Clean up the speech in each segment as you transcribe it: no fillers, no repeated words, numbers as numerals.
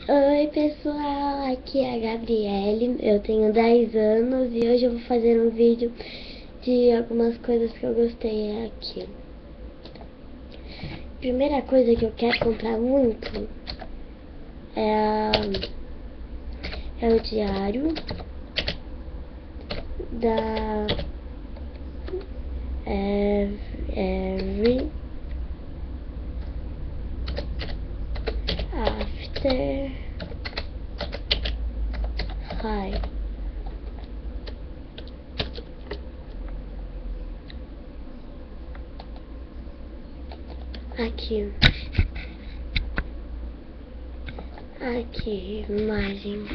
Oi pessoal, aqui é a Gabriele, eu tenho 10 anos e hoje eu vou fazer um vídeo de algumas coisas que eu gostei aqui. Primeira coisa que eu quero comprar muito é o diário da Every After High. Aqui, imagem.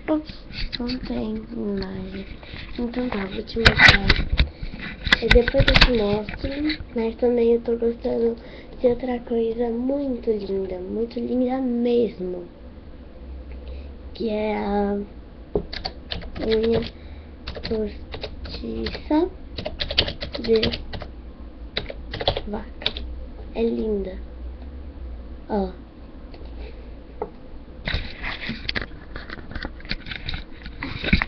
Ops, não tem imagem. Então tá, vou te mostrar. E depois eu te mostro, mas também eu tô gostando de outra coisa muito linda mesmo. Que é a unha postiça de vaca. É linda. Ó.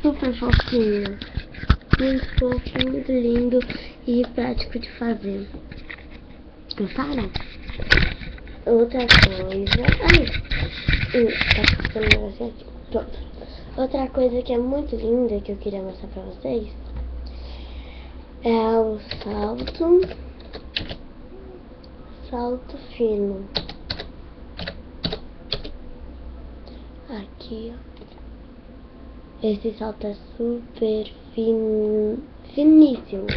Super fofinho. Muito fofo, muito lindo e prático de fazer. Gostaram? Outra coisa... tá ficando um negócio aqui. Pronto. Outra coisa que é muito linda que eu queria mostrar pra vocês é o salto fino. Aqui, ó. Esse salto é super finíssimo.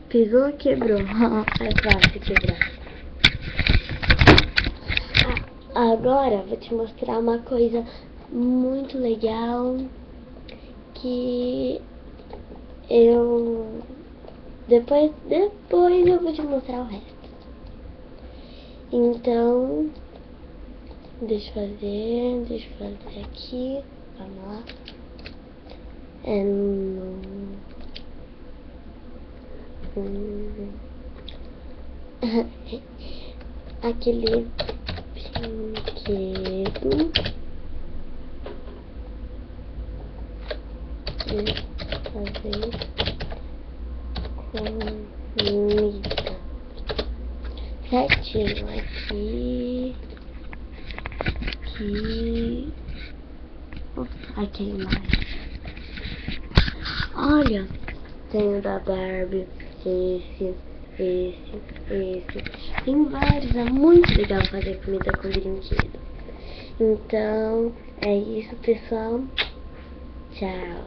Pisou, quebrou. É fácil quebrar. Agora vou te mostrar uma coisa muito legal que eu... Depois eu vou te mostrar o resto. Então... Deixa eu fazer aqui. Vamos lá. Aquele brinquedo de fazer comida. Certinho aqui. Aqui a imagem. Olha, tem o da Barbie, esse. Tem vários, é muito legal fazer comida com brinquedo. Então, é isso, pessoal. Tchau.